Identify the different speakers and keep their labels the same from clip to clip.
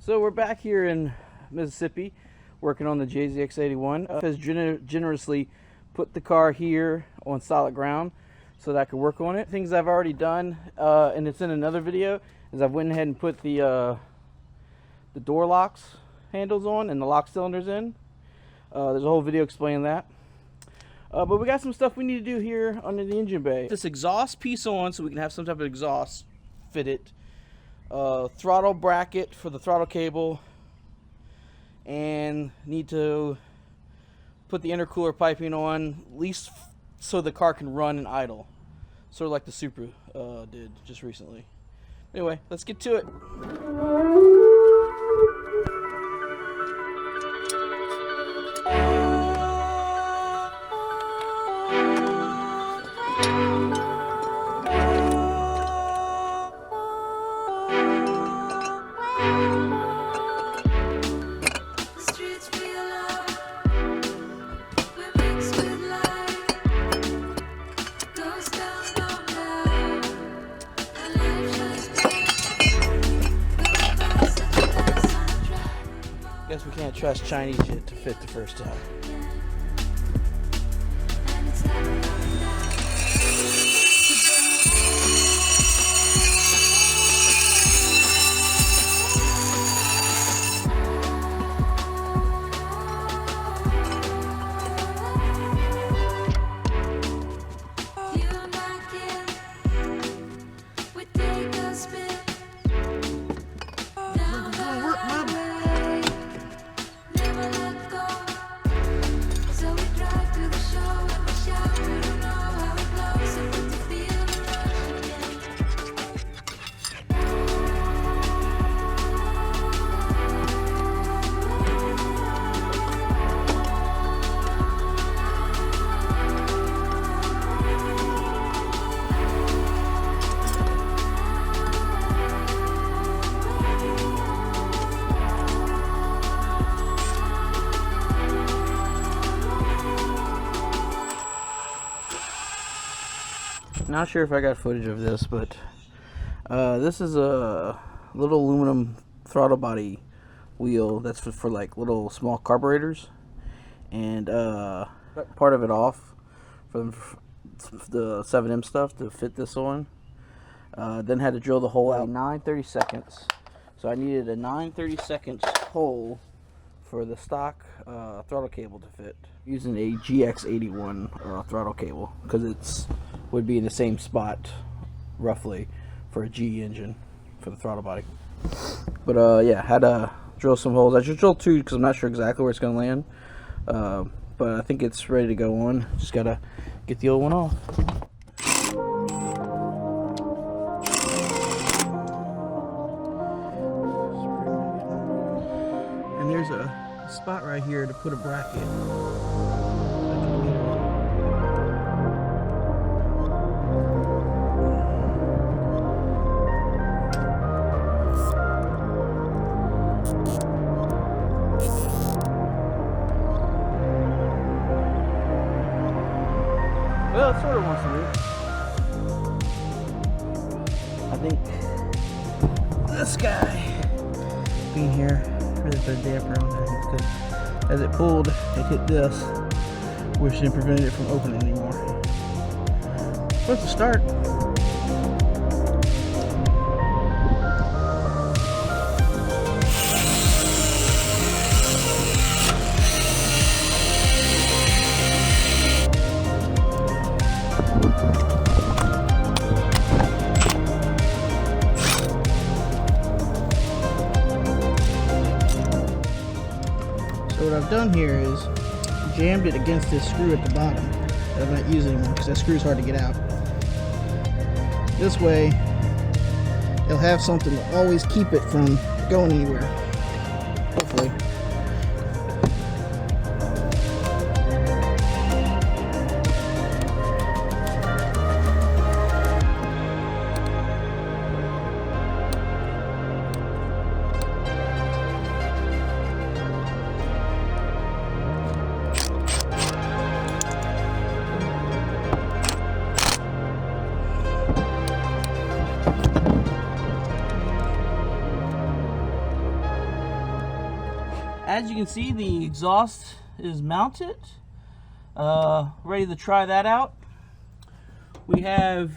Speaker 1: So we're back here in Mississippi working on the JZX81. Has generously put the car here on solid ground so that I could work on it. Things I've already done, and it's in another video, is I've went ahead and put the door locks handles on and the lock cylinders in. There's a whole video explaining that. But we got some stuff we need to do here under the engine bay. This exhaust piece on so we can have some type of exhaust fitted. Throttle bracket for the throttle cable, and need to put the intercooler piping on, at least so the car can run and idle, sort of like the Supra did just recently. Anyway, let's get to it. Guess we can't trust Chinese shit to fit the first time. Not sure if I got footage of this, but this is a little aluminum throttle body wheel that's for like little small carburetors, and part of it off from the 7M stuff to fit this on. Then had to drill the hole out 9/32. So I needed a 9/32 hole for the stock throttle cable to fit, using a JZX81 throttle cable, because it's would be in the same spot roughly for a G engine for the throttle body. But yeah, had to drill some holes. I just drilled 2 because I'm not sure exactly where it's going to land, but I think it's ready to go on. Just gotta get the old one off. And there's a spot right here to put a bracket. Well, it sort of wants to move. I think this guy being here really put a damper on that, because as it pulled, it hit this, which then prevented it from opening anymore. What's the start? So what I've done here is jammed it against this screw at the bottom that I'm not using anymore because that screw's hard to get out. This way it'll have something to always keep it from going anywhere, hopefully. As you can see, the exhaust is mounted. Ready to try that out. We have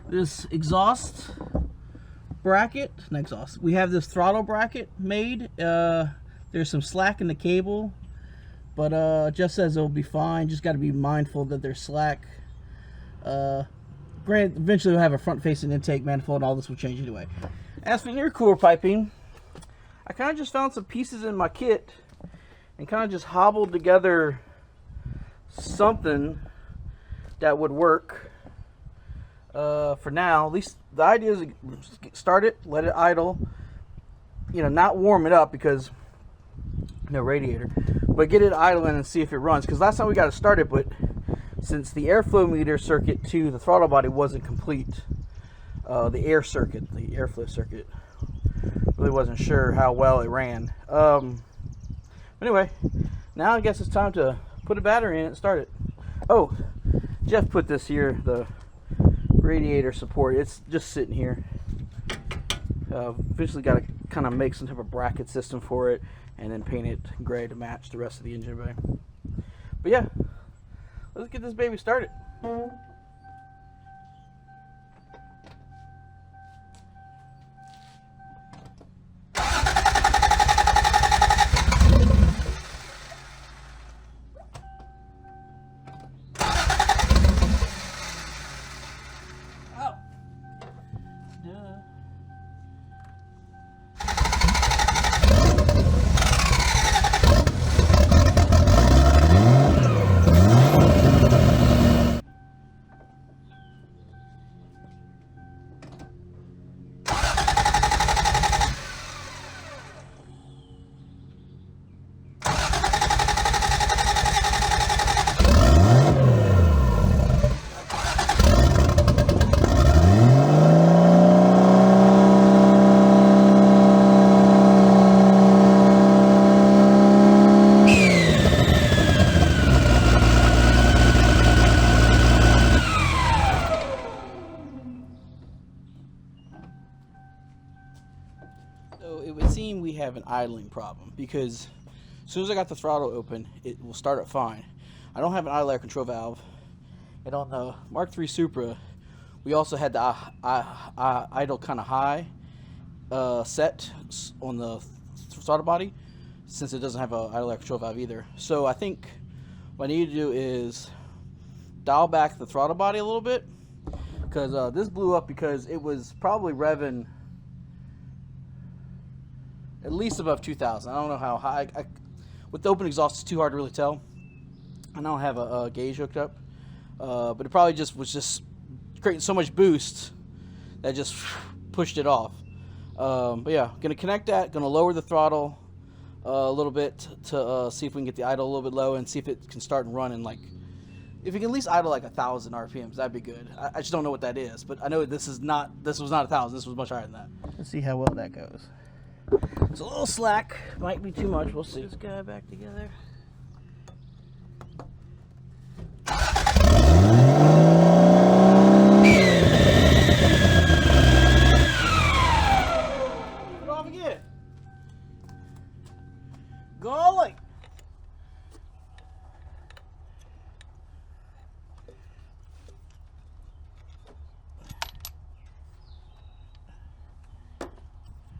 Speaker 1: this exhaust bracket, not exhaust. We have this throttle bracket made. There's some slack in the cable, but just says it'll be fine. Just got to be mindful that there's slack. Granted, eventually we'll have a front-facing intake manifold, and all this will change anyway. As for intercooler piping, I kind of just found some pieces in my kit and kind of just hobbled together something that would work for now. At least the idea is to start it, let it idle, you know, not warm it up because no radiator, but get it idling and see if it runs. Because last time we got it started, but since the airflow meter circuit to the throttle body wasn't complete, the air circuit, the airflow circuit, really wasn't sure how well it ran. Anyway, now I guess it's time to put a battery in it and start it. Oh, Jeff put this here, the radiator support. It's just sitting here. Eventually got to kind of make some type of bracket system for it and then paint it gray to match the rest of the engine bay. But yeah, let's get this baby started. So it would seem we have an idling problem because as soon as I got the throttle open, it will start up fine. I don't have an idle air control valve. And on the Mark III Supra, we also had the idle kind of high set on the throttle body, since it doesn't have an idle air control valve either. So I think what I need to do is dial back the throttle body a little bit, because this blew up because it was probably revving at least above 2,000. I don't know how high. With the open exhaust, it's too hard to really tell. I don't have a gauge hooked up, but it probably just was creating so much boost that just pushed it off. But yeah, gonna connect that. Gonna lower the throttle a little bit to see if we can get the idle a little bit low and see if it can start and run in, like, if it can at least idle like 1,000 RPMs, that'd be good. I just don't know what that is, but I know this was not 1,000. This was much higher than that. Let's see how well that goes. It's a little slack, might be too much. We'll see. This guy back together. Put it off again. Golly.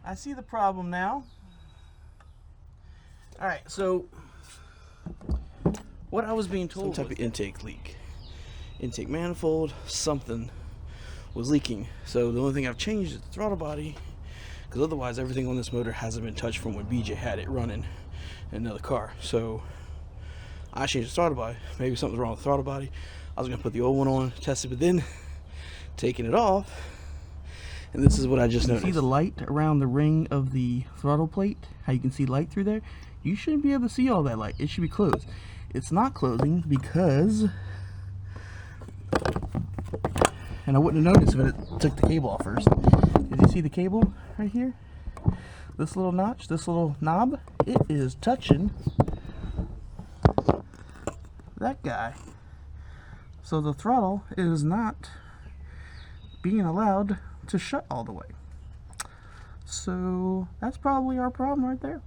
Speaker 1: I see the problem now. All right, so what I was being told, some type of intake leak, intake manifold, something was leaking. So the only thing I've changed is the throttle body, because otherwise everything on this motor hasn't been touched from when BJ had it running in another car. So I changed the throttle body. Maybe something's wrong with the throttle body. I was gonna put the old one on, test it, but then taking it off, and this is what I just noticed. See the light around the ring of the throttle plate? How you can see light through there? You shouldn't be able to see all that light. It should be closed. It's not closing because, and I wouldn't have noticed if it took the cable off first. Did you see the cable right here? This little notch, this little knob, it is touching that guy. So the throttle is not being allowed to shut all the way. So that's probably our problem right there.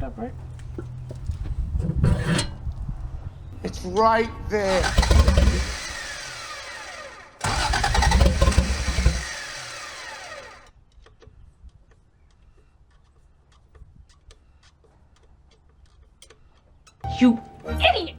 Speaker 1: hooked up, right?
Speaker 2: It's right there.
Speaker 3: You idiot!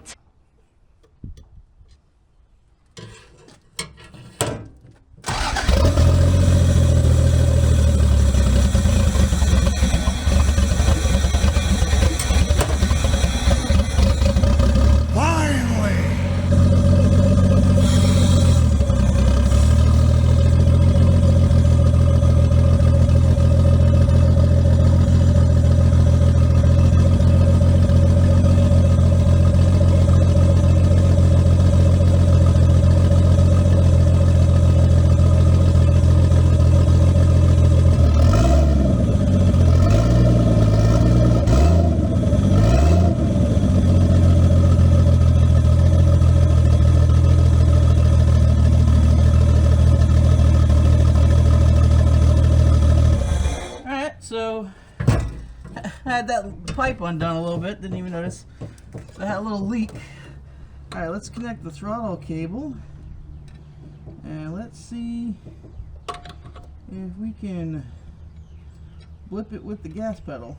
Speaker 1: So I had that pipe undone a little bit, didn't even notice. I had a little leak. Alright, let's connect the throttle cable and let's see if we can blip it with the gas pedal.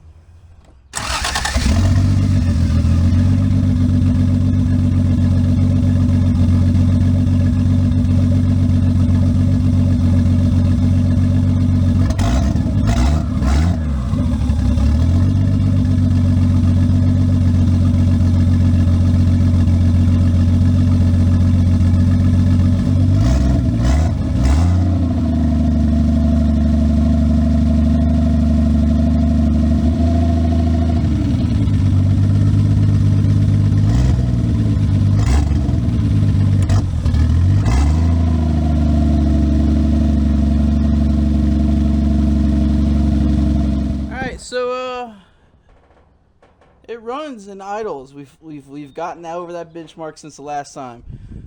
Speaker 1: So it runs and idles. We've gotten over that benchmark since the last time.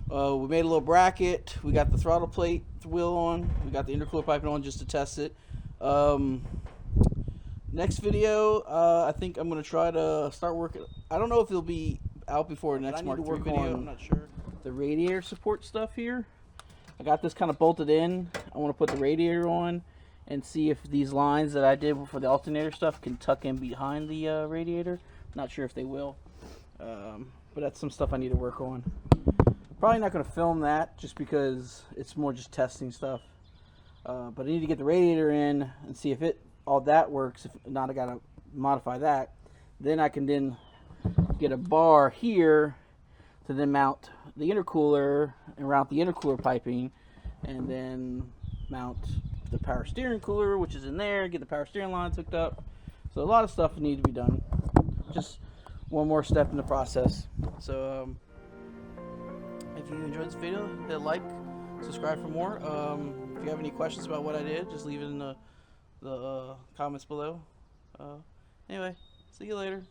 Speaker 1: We made a little bracket. We got the throttle plate wheel on. We got the intercooler piping on just to test it. Next video, I think I'm gonna try to start working. I don't know if it'll be out before next Mark III video. I'm not sure. The radiator support stuff here. I got this kind of bolted in. I want to put the radiator on and see if these lines that I did for the alternator stuff can tuck in behind the radiator. Not sure if they will, but that's some stuff I need to work on. Probably not going to film that just because it's more just testing stuff. But I need to get the radiator in and see if all that works. If not, I got to modify that. Then I can then get a bar here to then mount the intercooler and route the intercooler piping, and then mount the power steering cooler, which is in there, get the power steering lines hooked up. So a lot of stuff needs to be done. Just one more step in the process. So if you enjoyed this video, hit like, subscribe for more. If you have any questions about what I did, just leave it in the comments below. Anyway, see you later.